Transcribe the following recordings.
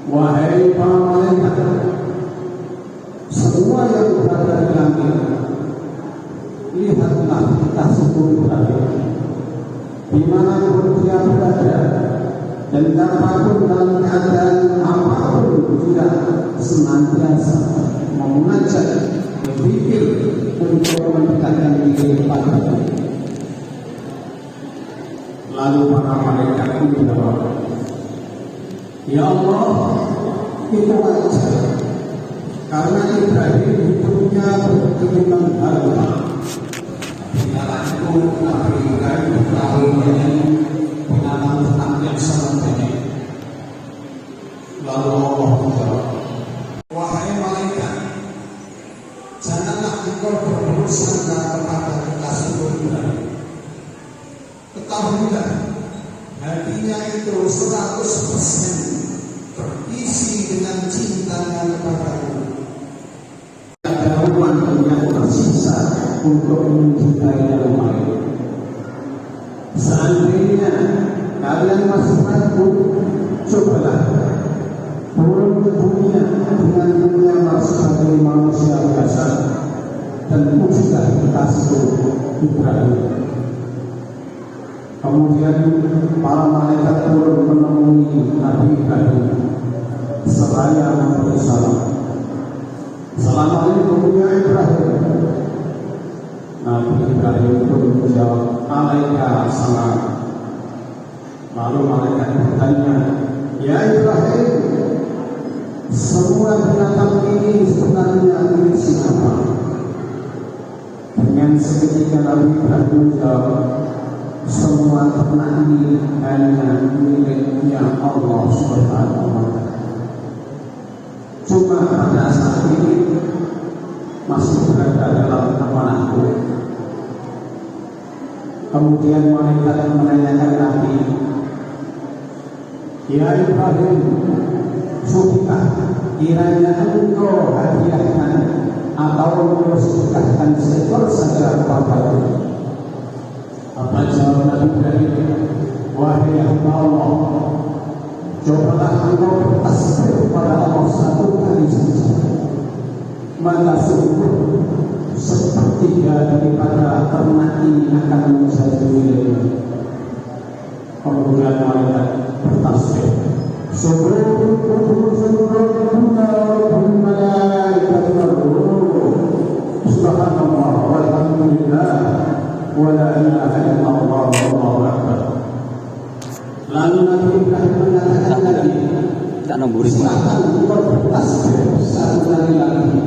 wahai para malaikat, semua yang berada di langit, lihatlah kasihku Ibrahim, dimanapun dia berada, dan apapun dalam keadaan apapun dia senantiasa mengajak berpikir untuk mendekatkan diri kepadamu. Lalu para malaikat menjawab, ya Allah, itu wajar, karena Ibrahim hidupnya berkeliling harta. Pengalamanku memberikan pengalaman yang sangat banyak. Lalu Allah menjawab, wahai malaikat, janganlah engkau berburuk sangka kepada kekasihku Ibrahim. Ketahuilah, hatinya itu 100% terisi dengan cintanya kepadamu. Ada ruang yang tersisa untuk mencintai yang lain. Seandainya kalian masih ragu, cobalah turun ke dunia dengan menyamar sebagai manusia biasa dan pujilah kekasihku Ibrahim. Kemudian para malaikat turun menemui Nabi Ibrahim seraya memberi salam. Assalamualaikum ya Ibrahim. Nabi Ibrahim pun menjawab, alaika salam. Lalu malaikat bertanya, ya Ibrahim, semua binatang ini sebenarnya milik siapa? Dengan seketika Nabi Ibrahim menjawab, semua ternak ini hanya miliknya Allah Subhanahu wa Ta'ala. Cuma pada saat ini masih berada dalam amanahku. Kemudian malaikat menanyakan Nabi, ya Ibrahim, sudahkah kiranya engkau hadiahkan atau engkau sedekahkan seekor saja kepadaku? Apa jawab Nabi Ibrahim? Wahai hamba Allah, cobalah engkau bertasbih kepada Allah 1 kali saja, maka sungguh sepertiga daripada ternak ini akan menjadi milikmu. Kemudian malaikat bertasbih, subhanallah walhamdulillah wa la ilaha illallah wallahu akbar. Lalu Nabi Ibrahim mengatakan lagi, silakan engkau bertasbih 1 kali lagi,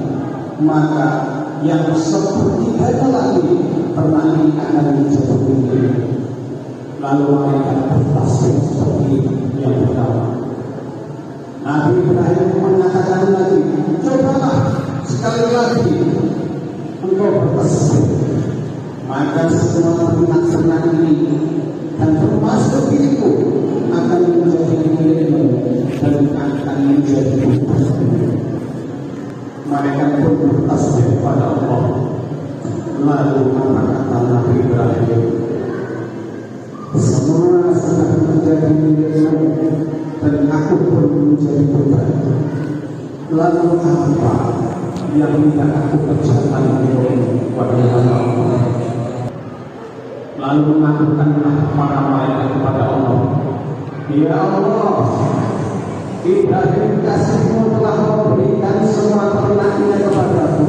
maka yang sepertiganya lagi ternak ini akan menjadi milik. Lalu malaikat bertasbih seperti yang pertama. Nabi Ibrahim mengatakan lagi, cobalah sekali lagi engkau bertasbih, maka semua ternak ini dan termasuk diriku akan menjadi milikmu dan akan menjadi milikmu. Mereka pun bertasbih pada Allah. Lalu kata Nabi Ibrahim, semua sudah menjadi milikmu dan aku pun menjadi beban. Lalu apa yang tidak aku kerjakan untukmu pada Allah? Lalu mengadukanlah para malaikat kepada Allah, ya Allah, Ibrahim kasihmu telah memberikan semua ternaknya kepadaku.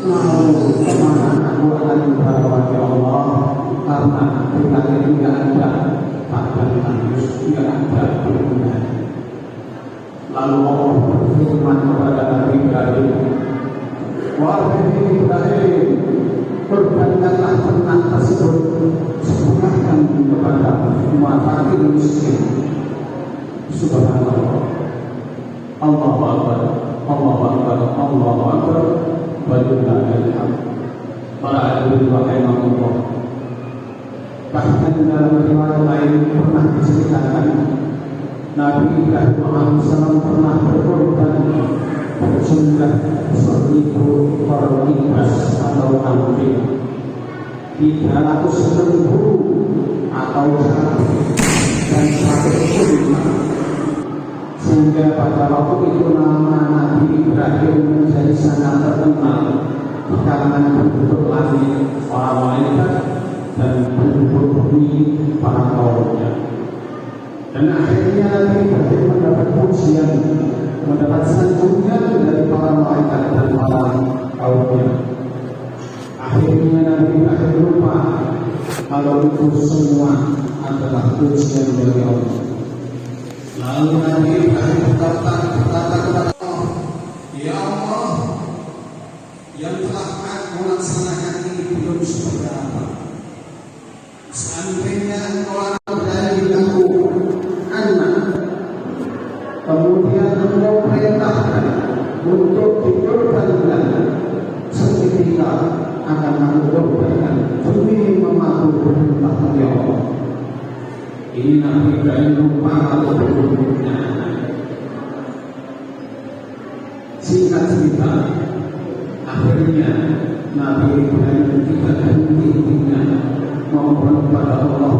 Lalu kemana aku akan membawa ya Allah, karena ternaknya tidak ada badan manusia, tidak ada berguna. Lalu Allah berfirman kepada Nabi Ibrahim, wahai Ibrahim, korbankanlah ternak tersebut, serahkan kepada semua fakir miskin. Subhanallah, Allahu Akbar, Allahu Akbar, Allahu Akbar, walillahil hamd. Para hadirin rahimahullah, bahkan dalam riwayat lain pernah diceritakan Nabi Ibrahim alaihissalam pernah berkorban berjumlah 1000 ekor ibas atau kambing, 300 lembu atau sapi, dan 1 kurma sehingga pada waktu itu nama Nabi Ibrahim menjadi sangat terkenal di kalangan penduduk langit, para malaikat, dan penduduk bumi, para kaumnya. Dan akhirnya Nabi Ibrahim mendapat pujian, mendapat sanjungan dari para malaikat dan para kaumnya. Akhirnya Nabi Ibrahim lupa kalau itu semua adalah pujian dari Allah. Lalu Nabi Ibrahim berkata kepada Allah, "Ya Allah, yang telah aku laksanakan ini belum seberapa. Seandainya Engkau beri aku anak, kemudian Engkau perintahkan untuk dikorbankan, seketika akan aku korbankan demi mematuhi perintah Ya Allah." Ini Nabi Ibrahim lupa atau berikutnya. Singkat cerita, akhirnya Nabi Ibrahim tidak henti-hentinya mohon kepada Allah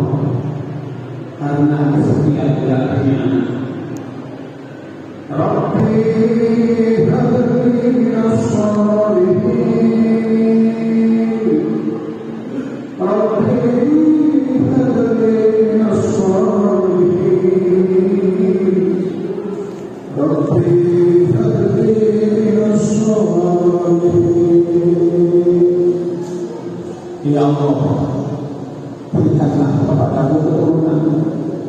karena kesetiaannya. Rabbi habli minas shalihin, Rabbi habli minas shalihin, Rabbi habli minas shalihin. Ya Allah, berikanlah kepadaku keturunan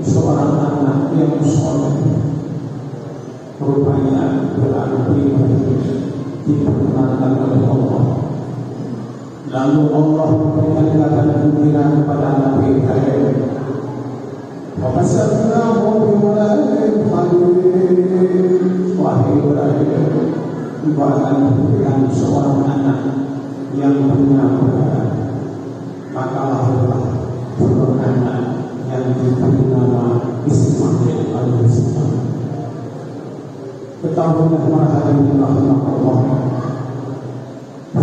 seorang anak yang soleh. Rupanya berarti diperkenankan oleh Allah. Lalu Allah memberikan gembira kepada Nabi Ibrahim. Wahai Ibrahim, engkau akan diberikan seorang anak yang punya kebenaran. Maka lahirlah seorang anak yang diberi nama Ismail alaihissalam. Ketahuilah rahimahullah rahimahullah,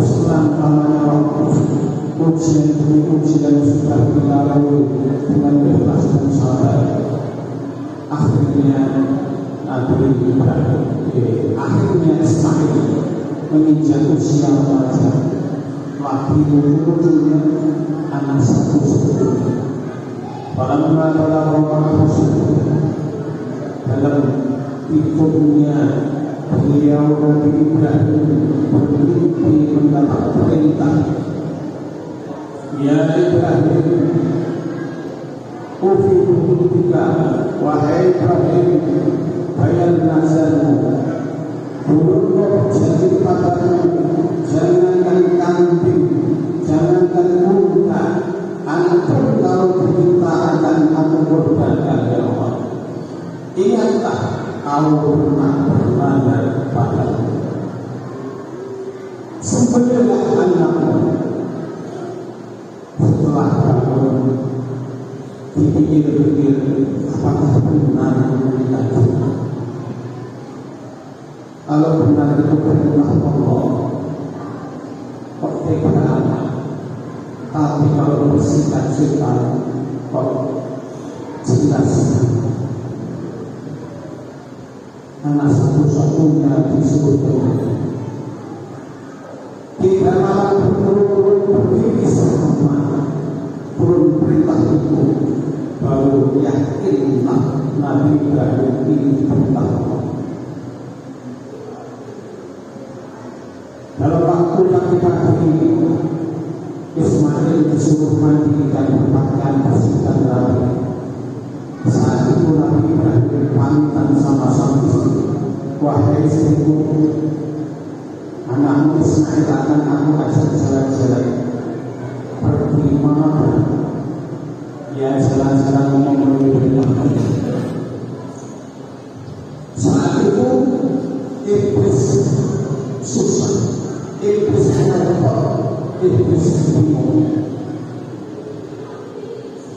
selama-lamanya waktu ujian demi ujian sudah kita lalui dengan ikhlas dan sabar. Akhirnya Nabi Ibrahim, akhirnya Ismail menginjak usia remaja. Laki ujungnya anak satu-satunya. Falamma balagha dalam tidurnya beliau Nabi Ibrahim bermimpi mendapat perintah. Ya Ibrahim, ufidu bika, wahai Ibrahim, bayan nazarmu, buruk jadi padamu, jangankan kambing, jangankan unta, antum kalau diminta akan aku korbankan ya Allah. Ingatlah kau pernah berlanggar padamu. Sembelihlah anakmu. Setelah bangun, dipikir-pikir apakah benar tadi. Kalau benar itu perintah Allah, kok tega anak. Tapi kalau bersikap setan, kok jelas. Anak satu-satunya disebut Tuhan. Kita malah berturut-turut berdiri sama turun perintah itu, baru yakinlah Nabi Ibrahim ini perintah Allah. Dalam waktu pagi-pagi Ismail disuruh mandi dan berpakaian bersih dan rapi. Saat itu Nabi Ibrahim pamitan sama sang istri, wahai istriku, anakmu Ismail akan aku ajak jalan-jalan. Pergi mana? Ya jalan-jalan memenuhi perintah. Saat itu iblis susah, iblis menolak, iblis bingung.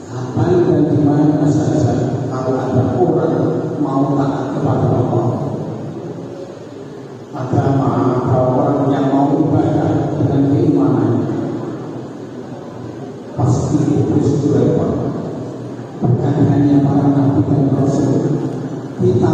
Kapan dan di mana saja kalau ada orang mau taat kepada Allah, ada orang yang mau ibadah dengan keimanan, pasti iblis itu repot. Bukan hanya para nabi dan rasul, kita